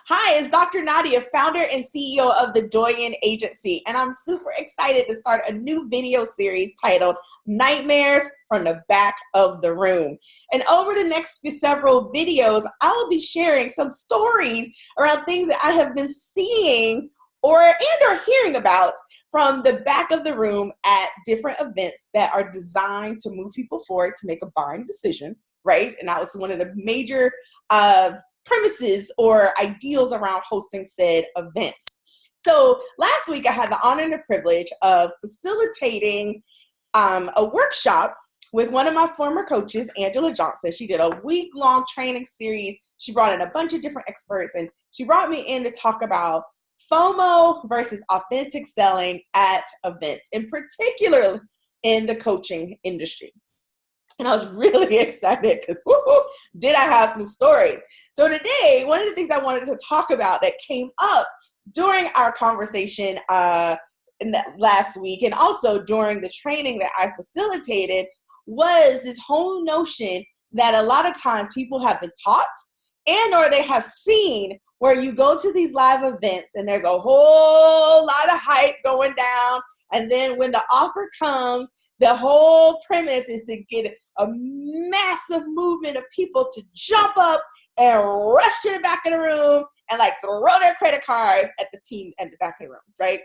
Hi, it's Dr. Nadia, founder and CEO of the Doyenne Agency, and I'm super excited to start a new video series titled Nightmares from the Back of the Room. And over the next several videos, I'll be sharing some stories around things that I have been seeing or hearing about from the back of the room at different events that are designed to move people forward to make a buying decision, right? And that was one of the major premises or ideals around hosting said events. So last week I had the honor and the privilege of facilitating a workshop with one of my former coaches, Angela Johnson. She did a week-long training series. She brought in a bunch of different experts, and she brought me in to talk about FOMO versus authentic selling at events, in particular in the coaching industry. And I was really excited because did I have some stories. So today, one of the things I wanted to talk about that came up during our conversation last week and also during the training that I facilitated was this whole notion that a lot of times people have been taught and or they have seen where you go to these live events and there's a whole lot of hype going down. And then when the offer comes, the whole premise is to get a massive movement of people to jump up and rush to the back of the room and like throw their credit cards at the team at the back of the room, right?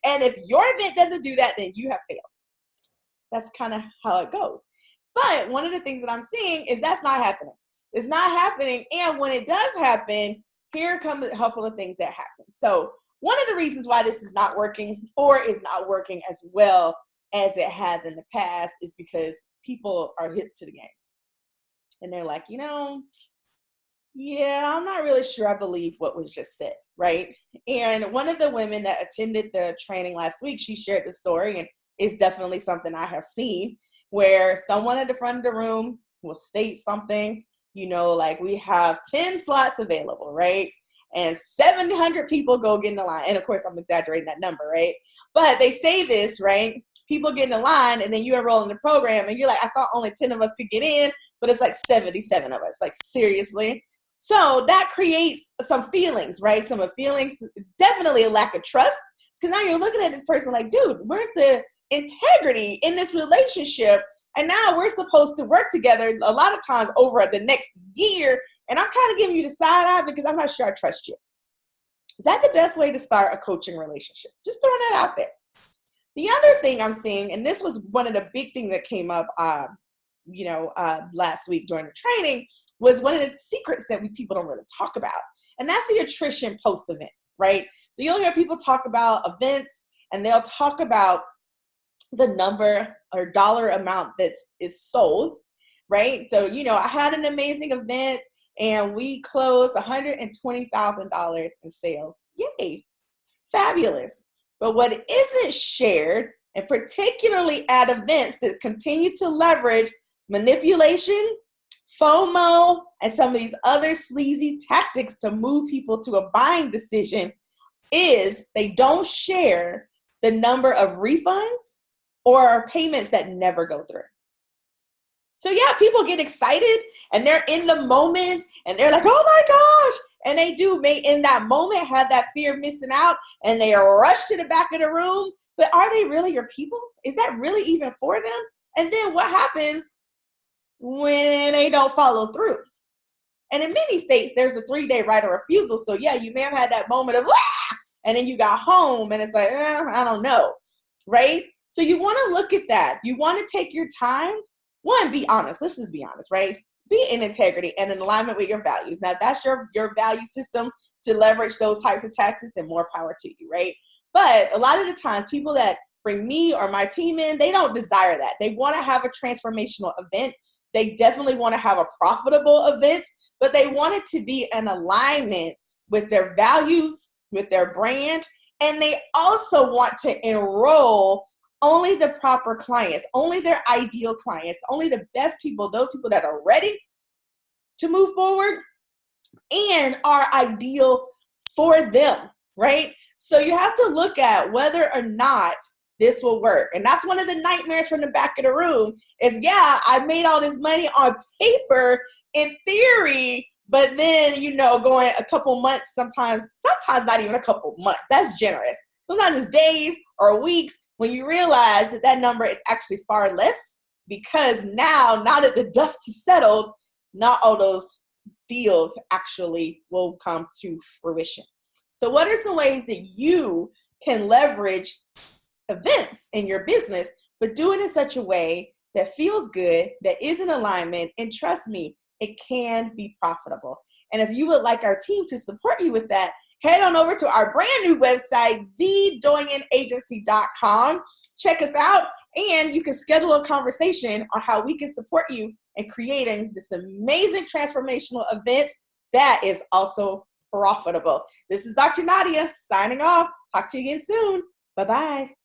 And if your event doesn't do that, then you have failed. That's kind of how it goes. But one of the things that I'm seeing is that's not happening. It's not happening. And when it does happen, here come a couple of things that happen. So one of the reasons why this is not working or is not working as well as it has in the past is because people are hip to the game. And they're like, yeah, I'm not really sure I believe what was just said, right? And one of the women that attended the training last week, she shared the story, and it's definitely something I have seen, where someone at the front of the room will state something, like we have 10 slots available, right? And 700 people go get in the line. And of course, I'm exaggerating that number, right? But they say this, right? People get in the line and then you enroll in the program and you're like, I thought only 10 of us could get in, but it's like 77 of us. Like, seriously? So that creates some feelings, right? Some feelings, definitely a lack of trust, because now you're looking at this person like, dude, where's the integrity in this relationship? And now we're supposed to work together a lot of times over the next year. And I'm kind of giving you the side eye because I'm not sure I trust you. Is that the best way to start a coaching relationship? Just throwing that out there. The other thing I'm seeing, and this was one of the big things that came up, last week during the training, was one of the secrets that people don't really talk about. And that's the attrition post-event, right? So you'll hear people talk about events and they'll talk about the number or dollar amount that is sold, right? So, I had an amazing event and we closed $120,000 in sales. Yay, fabulous. But what isn't shared, and particularly at events that continue to leverage manipulation, FOMO, and some of these other sleazy tactics to move people to a buying decision, is they don't share the number of refunds or payments that never go through. So yeah, people get excited and they're in the moment and they're like, oh my gosh. And they may in that moment have that fear of missing out and they rush to the back of the room. But are they really your people? Is that really even for them? And then what happens when they don't follow through? And in many states, there's a 3-day right of refusal. So yeah, you may have had that moment of, and then you got home and it's like, I don't know, right? So you want to look at that. You want to take your time. One, be honest. Let's just be honest, right? Be in integrity and in alignment with your values. Now, if that's your value system to leverage those types of tactics, then more power to you, right? But a lot of the times, people that bring me or my team in, they don't desire that. They want to have a transformational event. They definitely want to have a profitable event, but they want it to be in alignment with their values, with their brand, and they also want to enroll only the proper clients, only their ideal clients, only the best people, those people that are ready to move forward and are ideal for them, right? So you have to look at whether or not this will work. And that's one of the nightmares from the back of the room is, yeah, I made all this money on paper, in theory, But then, you know, going a couple months, sometimes not even a couple months, that's generous. Sometimes it's days or weeks when you realize that that number is actually far less, because now that the dust has settled, not all those deals actually will come to fruition. So what are some ways that you can leverage events in your business, but do it in such a way that feels good, that is in alignment, and trust me, it can be profitable. And if you would like our team to support you with that, head on over to our brand new website, thedoyenneagency.com. Check us out, and you can schedule a conversation on how we can support you in creating this amazing transformational event that is also profitable. This is Dr. Nadia signing off. Talk to you again soon. Bye-bye.